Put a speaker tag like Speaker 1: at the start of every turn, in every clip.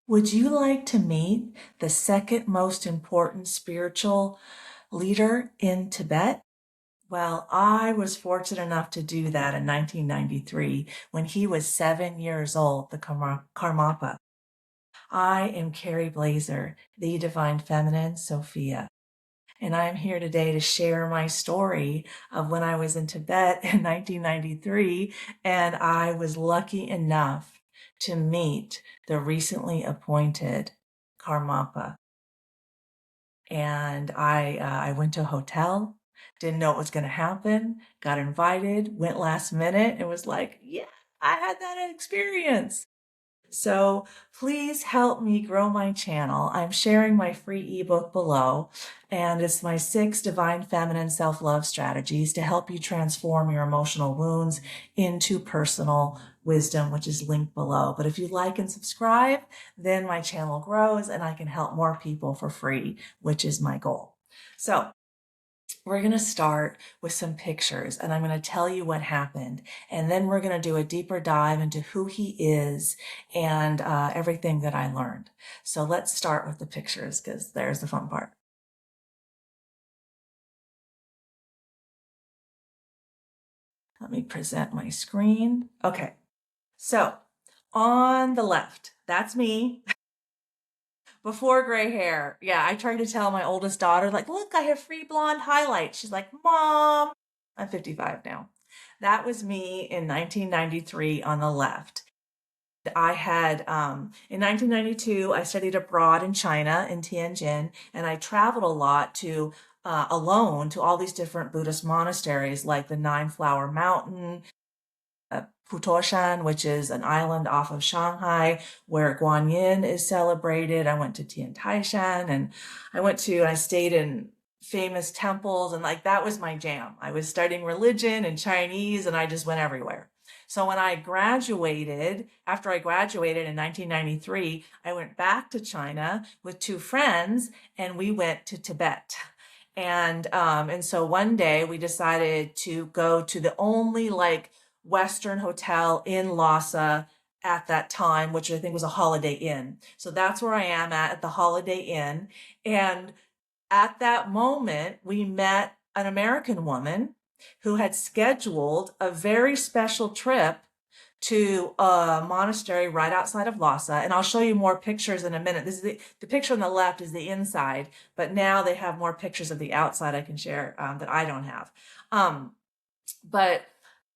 Speaker 1: Would you like to meet the second most important spiritual leader in Tibet? Well, I was fortunate enough to do that in 1993 when he was 7 years old, the Karmapa. I am Carrie Blazer, the Divine Feminine, Sophia. And I'm here today to share my story of when I was in Tibet in 1993 and I was lucky enough to meet the recently appointed Karmapa. And I went to a hotel, didn't know what was going to happen, got invited, went last minute, and was like, yeah, I had that experience. So please help me grow my channel. I'm sharing my free ebook below, and it's my 6 Divine Feminine Self-Love Strategies to help you transform your emotional wounds into personal wisdom, which is linked below. But if you like and subscribe, then my channel grows and I can help more people for free, which is my goal. So we're going to start with some pictures and I'm going to tell you what happened. And then we're going to do a deeper dive into who he is and everything that I learned. So let's start with the pictures because there's the fun part. Let me present my screen. Okay. So on the left, that's me. Before gray hair. Yeah, I tried to tell my oldest daughter, like, look, I have free blonde highlights. She's like, Mom, I'm 55 now. That was me in 1993 on the left. I had, in 1992, I studied abroad in China, in Tianjin, and I traveled a lot to, alone to all these different Buddhist monasteries, like the Nine Flower Mountain, Putoshan, which is an island off of Shanghai where Guanyin is celebrated. I went to Tiantaishan and I stayed in famous temples and like that was my jam. I was studying religion and Chinese and I just went everywhere. So when I graduated, after I graduated in 1993, I went back to China with 2 friends and we went to Tibet. And so one day we decided to go to the only like Western hotel in Lhasa at that time, which I think was a Holiday Inn. So that's where I am at the Holiday Inn. And at that moment, we met an American woman who had scheduled a very special trip to a monastery right outside of Lhasa. And I'll show you more pictures in a minute. This is the picture on the left is the inside, but now they have more pictures of the outside I can share that I don't have. But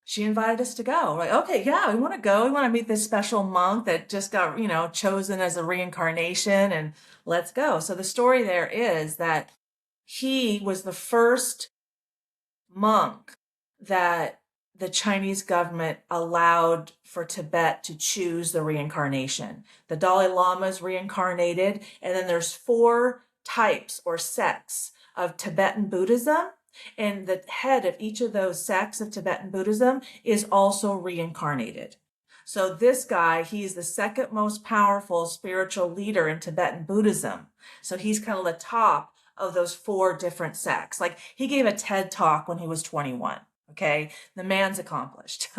Speaker 1: she invited us to go. We're like, okay, yeah, we want to go. We want to meet this special monk that just got, chosen as a reincarnation and let's go. So the story there is that he was the first monk that the Chinese government allowed for Tibet to choose the reincarnation. The Dalai Lama is reincarnated, and then there's 4 types or sects of Tibetan Buddhism. And the head of each of those sects of Tibetan Buddhism is also reincarnated. So this guy, he's the second most powerful spiritual leader in Tibetan Buddhism. So he's kind of the top of those 4 different sects. Like he gave a TED talk when he was 21. Okay, the man's accomplished.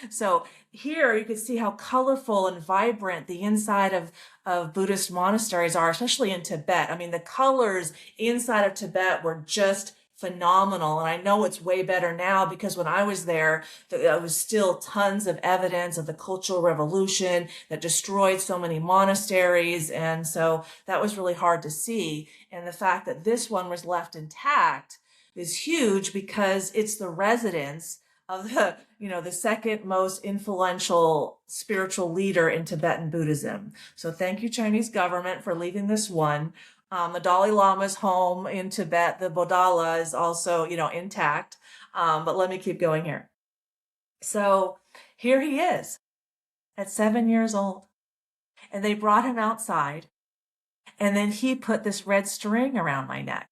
Speaker 1: So here you can see how colorful and vibrant the inside of Buddhist monasteries are, especially in Tibet. I mean, the colors inside of Tibet were just phenomenal. And I know it's way better now because when I was there was still tons of evidence of the Cultural Revolution that destroyed so many monasteries. And so that was really hard to see. And the fact that this one was left intact is huge because it's the residence of the second most influential spiritual leader in Tibetan Buddhism. So thank you, Chinese government, for leaving this one. The Dalai Lama's home in Tibet, the Bodala, is also, intact. But let me keep going here. So here he is at 7 years old. And they brought him outside. And then he put this red string around my neck,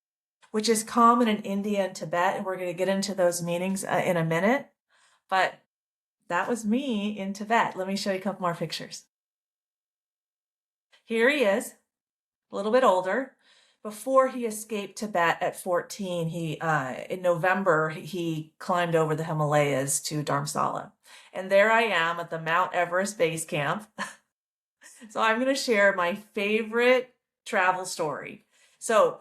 Speaker 1: which is common in India and Tibet. And we're going to get into those meanings in a minute. But that was me in Tibet. Let me show you a couple more pictures. Here he is, a little bit older. Before he escaped Tibet at 14, in November, he climbed over the Himalayas to Dharamsala. And there I am at the Mount Everest base camp. So I'm going to share my favorite travel story. So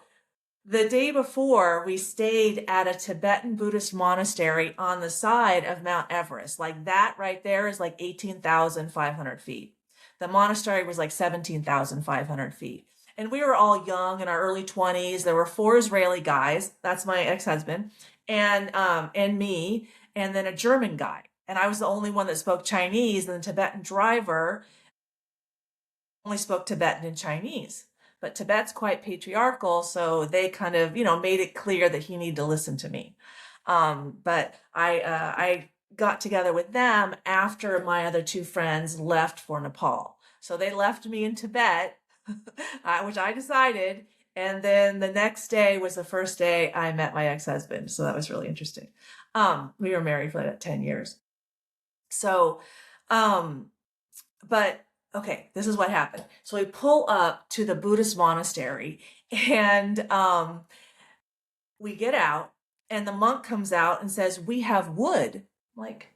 Speaker 1: the day before, we stayed at a Tibetan Buddhist monastery on the side of Mount Everest. Like that right there is like 18,500 feet. The monastery was like 17,500 feet. And we were all young in our early 20s. There were 4 Israeli guys. That's my ex-husband, and me, and then a German guy. And I was the only one that spoke Chinese, and the Tibetan driver only spoke Tibetan and Chinese. But Tibet's quite patriarchal, so they kind of, made it clear that he needed to listen to me. But I got together with them after my other 2 friends left for Nepal. So they left me in Tibet, which I decided. And then the next day was the first day I met my ex-husband. So that was really interesting. We were married for like 10 years. So, but okay, this is what happened. So we pull up to the Buddhist monastery, and we get out, and the monk comes out and says, "We have wood." I'm like,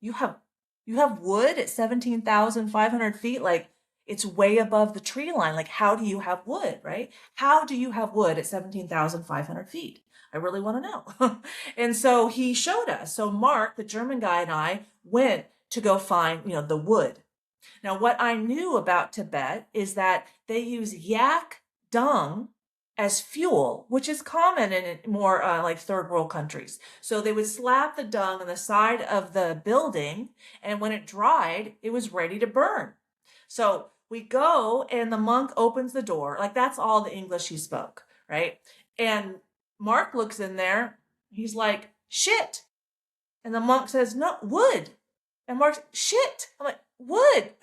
Speaker 1: you have wood at 17,500 feet? Like, it's way above the tree line. Like, how do you have wood, right? How do you have wood at 17,500 feet? I really want to know. And so he showed us. So Mark, the German guy, and I went to go find, the wood. Now, what I knew about Tibet is that they use yak dung as fuel, which is common in more like third world countries. So they would slap the dung on the side of the building, and when it dried, it was ready to burn. So we go, and the monk opens the door. Like, that's all the English he spoke, right? And Mark looks in there. He's like, "Shit." And the monk says, "No, wood." And Mark's, "Shit." I'm like, "Wood."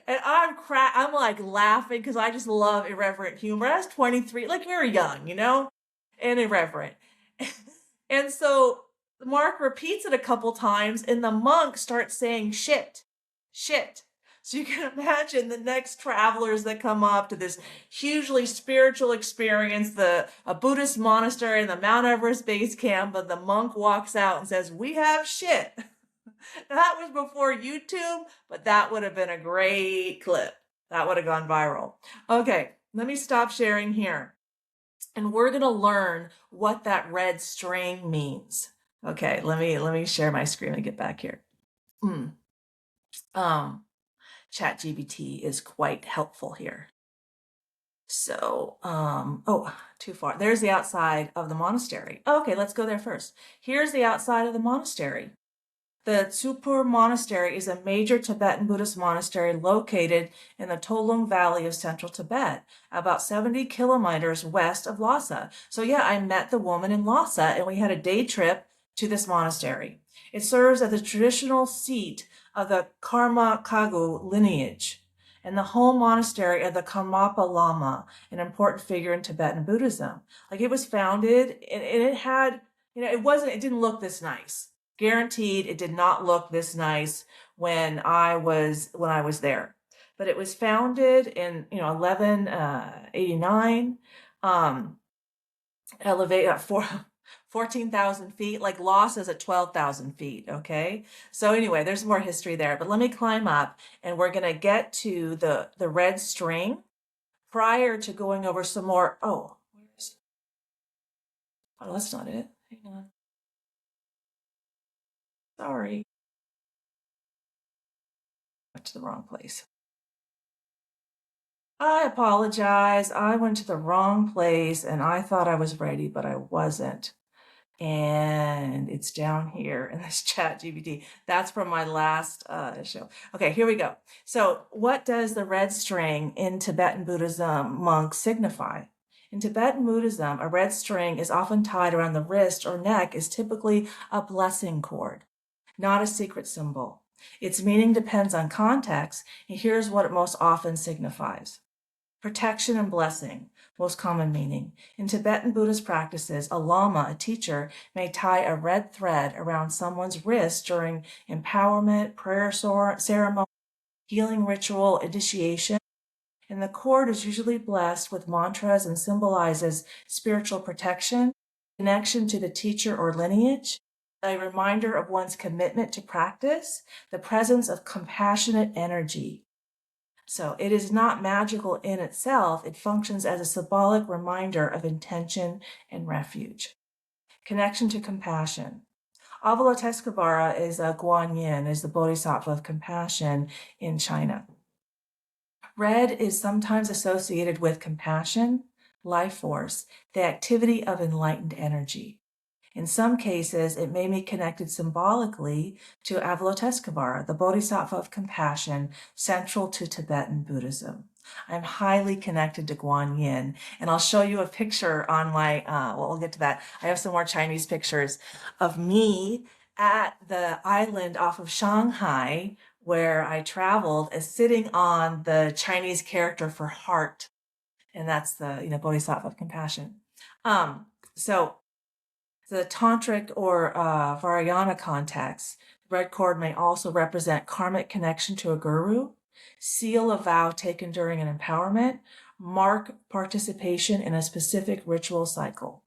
Speaker 1: And I'm like laughing because I just love irreverent humor. I was 23, like we were young, and irreverent. And so Mark repeats it a couple times, and the monk starts saying shit, shit. So you can imagine the next travelers that come up to this hugely spiritual experience, a Buddhist monastery in the Mount Everest base camp, and the monk walks out and says, "We have shit." That was before YouTube, but that would have been a great clip. That would have gone viral. Okay, let me stop sharing here. And we're going to learn what that red string means. Okay, let me share my screen and get back here. ChatGPT is quite helpful here. So, too far. There's the outside of the monastery. Okay, let's go there first. Here's the outside of the monastery. The Tsupur Monastery is a major Tibetan Buddhist monastery located in the Tolung Valley of central Tibet, about 70 kilometers west of Lhasa. So yeah, I met the woman in Lhasa, and we had a day trip to this monastery. It serves as the traditional seat of the Karma Kagu lineage and the home monastery of the Karmapa Lama, an important figure in Tibetan Buddhism. Like, it was founded, and it had, it didn't look this nice. Guaranteed, it did not look this nice when I was there. But it was founded in 1189, elevated 14,000 feet. Like, Lhasa is at 12,000 feet. Okay, so anyway, there's more history there. But let me climb up, and we're gonna get to the red string prior to going over some more. Oh, that's not it. Hang on. Sorry. Went to the wrong place. I apologize. I went to the wrong place, and I thought I was ready, but I wasn't. And it's down here in this ChatGPT. That's from my last show. Okay, here we go. So what does the red string in Tibetan Buddhism monks signify? In Tibetan Buddhism, a red string is often tied around the wrist or neck, is typically a blessing cord, not a secret symbol. Its meaning depends on context, and here's what it most often signifies. Protection and blessing, most common meaning. In Tibetan Buddhist practices, a lama, a teacher, may tie a red thread around someone's wrist during empowerment, prayer ceremony, healing ritual, initiation, and the cord is usually blessed with mantras and symbolizes spiritual protection, connection to the teacher or lineage, a reminder of one's commitment to practice, the presence of compassionate energy. So it is not magical in itself. It functions as a symbolic reminder of intention and refuge. Connection to compassion. Avalokiteshvara is a Guanyin, is the bodhisattva of compassion in China. Red is sometimes associated with compassion, life force, the activity of enlightened energy. In some cases, it may be connected symbolically to Avalokiteshvara, the bodhisattva of compassion, central to Tibetan Buddhism. I'm highly connected to Guanyin, and I'll show you a picture on my, well, we'll get to that. I have some more Chinese pictures of me at the island off of Shanghai where I traveled as sitting on the Chinese character for heart. And that's the, bodhisattva of compassion. So the tantric or Vajrayana context, the red cord may also represent karmic connection to a guru, seal a vow taken during an empowerment, mark participation in a specific ritual cycle.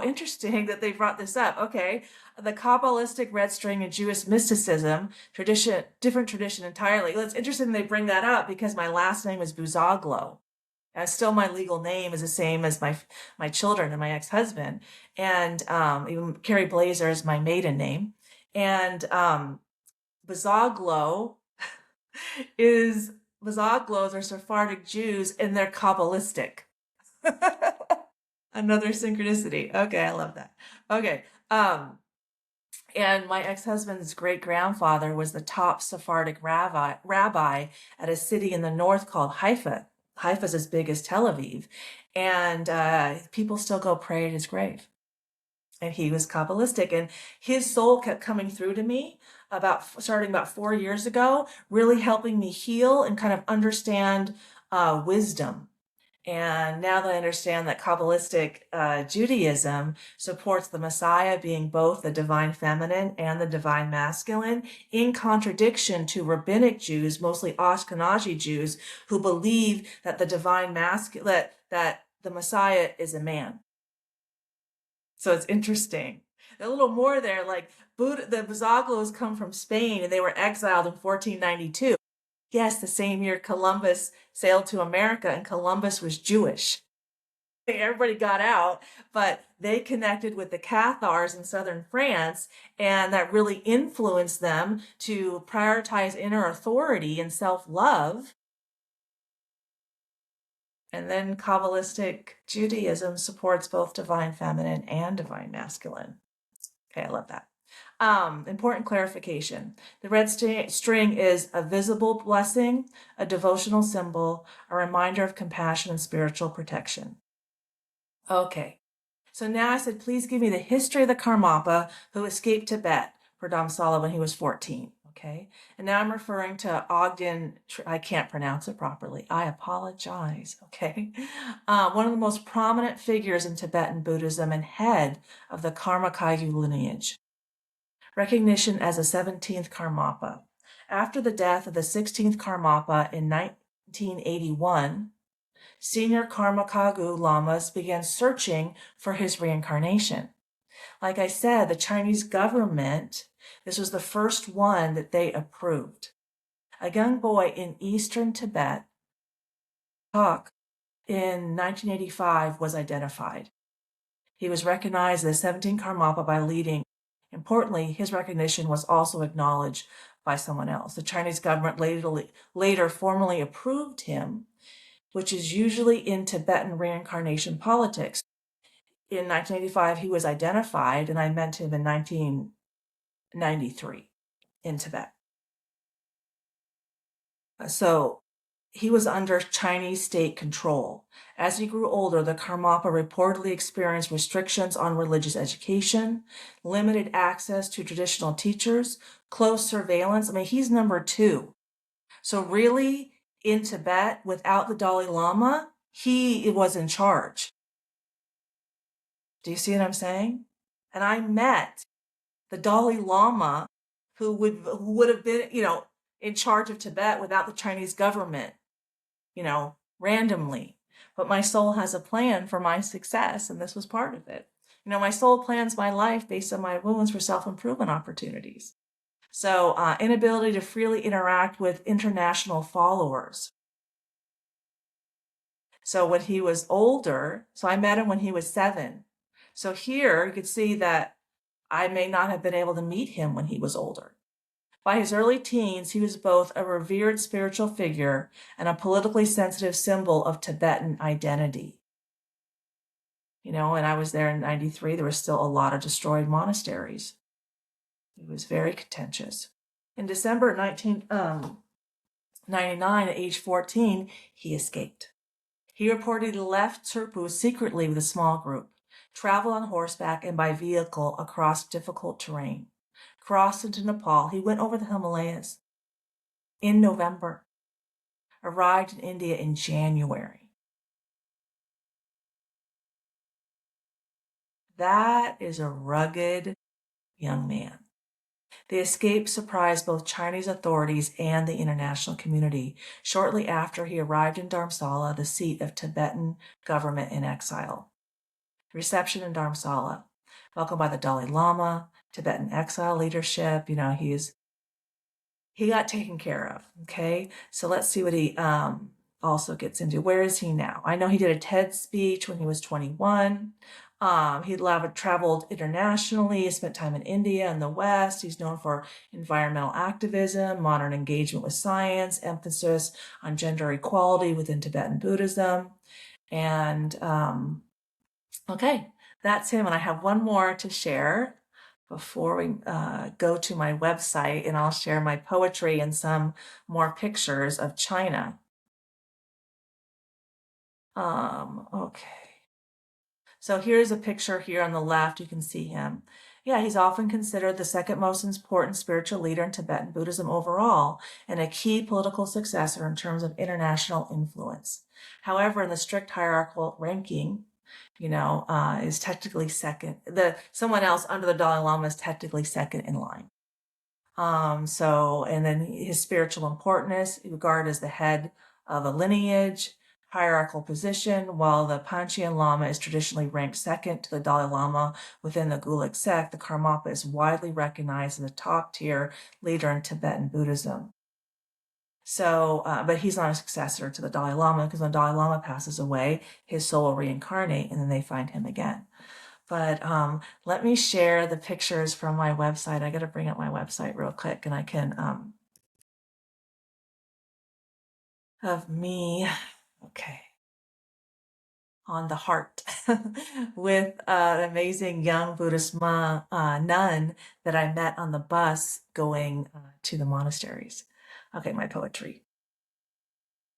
Speaker 1: Interesting that they brought this up. Okay, the Kabbalistic red string in Jewish mysticism tradition, different tradition entirely. Well, it's interesting they bring that up because my last name is Buzaglo. And still my legal name is the same as my children and my ex-husband. And even Carrie Blazer is my maiden name. And Buzaglo Buzaglos are Sephardic Jews and they're Kabbalistic. Another synchronicity. Okay, I love that. Okay. And my ex-husband's great-grandfather was the top Sephardic rabbi at a city in the north called Haifa. Haifa's as big as Tel Aviv. And people still go pray at his grave. And he was Kabbalistic. And his soul kept coming through to me starting about 4 years ago, really helping me heal and kind of understand wisdom. And now that I understand that Kabbalistic Judaism supports the Messiah being both the divine feminine and the divine masculine, in contradiction to rabbinic Jews, mostly Ashkenazi Jews, who believe that the divine masculine, that the Messiah is a man. So it's interesting. A little more there, like the Buzaglos come from Spain and they were exiled in 1492. Yes, the same year Columbus sailed to America, and Columbus was Jewish. Everybody got out, but they connected with the Cathars in southern France, and that really influenced them to prioritize inner authority and self-love. And then Kabbalistic Judaism supports both divine feminine and divine masculine. Okay, I love that. Important clarification. The red string is a visible blessing, a devotional symbol, a reminder of compassion and spiritual protection. Okay, so now I said, please give me the history of the Karmapa who escaped Tibet for Dharamsala when he was 14. Okay, and now I'm referring to Ogyen, I can't pronounce it properly. I apologize. Okay, one of the most prominent figures in Tibetan Buddhism and head of the Karma-Kagyu lineage. Recognition as a 17th Karmapa. After the death of the 16th Karmapa in 1981, senior Karma-Kagyu lamas began searching for his reincarnation. Like I said, the Chinese government, this was the first one that they approved. A young boy in eastern Tibet, Tok, in 1985 was identified. He was recognized as 17 Karmapa by leading. Importantly, his recognition was also acknowledged by someone else. The Chinese government later formally approved him, which is usually in Tibetan reincarnation politics. In 1985, he was identified, and I met him in 1993 in Tibet. So he was under Chinese state control. As he grew older, the Karmapa reportedly experienced restrictions on religious education, limited access to traditional teachers, close surveillance. I mean, he's number 2. So really, in Tibet, without the Dalai Lama, he was in charge. Do you see what I'm saying? And I met the Dalai Lama who would have been, in charge of Tibet without the Chinese government, randomly. But my soul has a plan for my success, and this was part of it. My soul plans my life based on my wounds for self-improvement opportunities. So inability to freely interact with international followers. So when he was older, so I met him when he was 7. So here you could see that I may not have been able to meet him when he was older. By his early teens, he was both a revered spiritual figure and a politically sensitive symbol of Tibetan identity. You know, and I was there in 93, there were still a lot of destroyed monasteries. It was very contentious. In December 1999, at age 14, he escaped. He reportedly left Turpu secretly with a small group, traveled on horseback and by vehicle across difficult terrain, crossed into Nepal. He went over the Himalayas in November, arrived in India in January. That is a rugged young man. The escape surprised both Chinese authorities and the international community shortly after he arrived in Dharamsala, the seat of Tibetan government in exile. Reception in Dharamsala, welcomed by the Dalai Lama, Tibetan exile leadership. You know, he got taken care of. Okay, so let's see what he also gets into. Where is he now? I know he did a TED speech when he was 21. He traveled internationally, spent time in India and the West. He's known for environmental activism, modern engagement with science, emphasis on gender equality within Tibetan Buddhism. And okay, that's him. And I have one more to share before we go to my website, and I'll share my poetry and some more pictures of China. Okay. So here's a picture here on the left. You can see him. Yeah, he's often considered the second most important spiritual leader in Tibetan Buddhism overall and a key political successor in terms of international influence. However, in the strict hierarchical ranking, you know, is technically second. Someone else under the Dalai Lama is technically second in line. And then his spiritual importance, regarded as the head of a lineage, hierarchical position, while the Panchen Lama is traditionally ranked second to the Dalai Lama within the Gulag sect. The Karmapa is widely recognized as a top-tier leader in Tibetan Buddhism. So, but he's not a successor to the Dalai Lama, because when the Dalai Lama passes away, his soul will reincarnate and then they find him again. But let me share the pictures from my website. I got to bring up my website real quick, and I can of me, okay, on the heart with an amazing young Buddhist nun that I met on the bus going to the monasteries. Okay, my poetry.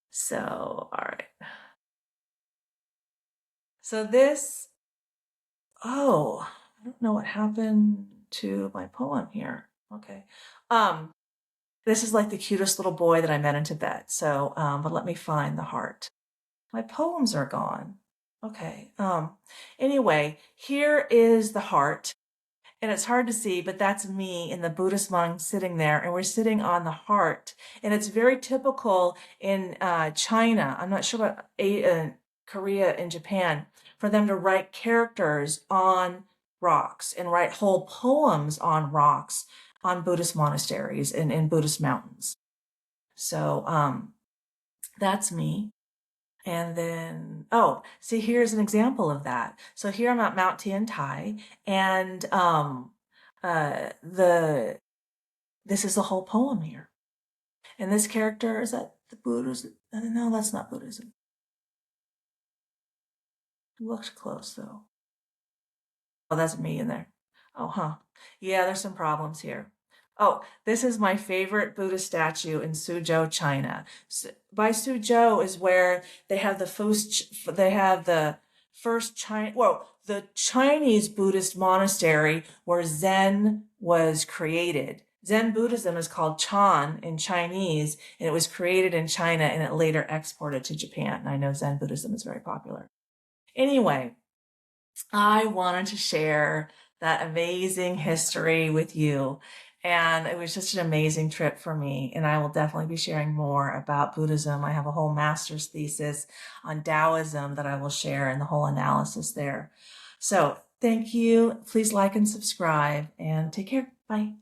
Speaker 1: So, all right. So this, oh, I don't know what happened to my poem here. Okay. This is like the cutest little boy that I met in Tibet. So, but let me find the heart. My poems are gone. Okay. Anyway, here is the heart. And it's hard to see, but that's me and the Buddhist monk sitting there, and we're sitting on the heart. And it's very typical in China. I'm not sure about Korea and Japan, for them to write characters on rocks and write whole poems on rocks on Buddhist monasteries and in Buddhist mountains. So that's me. And then, oh, see, here's an example of that. So here I'm at Mount Tian Tai, and this is the whole poem here. And this character, is that the Buddhism? No, that's not Buddhism. It looks close though. Oh, that's me in there. Oh, huh. Yeah, there's some problems here. Oh, this is my favorite Buddhist statue in Suzhou, China. By Suzhou is where they have the the Chinese Buddhist monastery where Zen was created. Zen Buddhism is called Chan in Chinese, and it was created in China and it later exported to Japan. And I know Zen Buddhism is very popular. Anyway, I wanted to share that amazing history with you. And it was just an amazing trip for me. And I will definitely be sharing more about Buddhism. I have a whole master's thesis on Taoism that I will share and the whole analysis there. So thank you. Please like and subscribe and take care. Bye.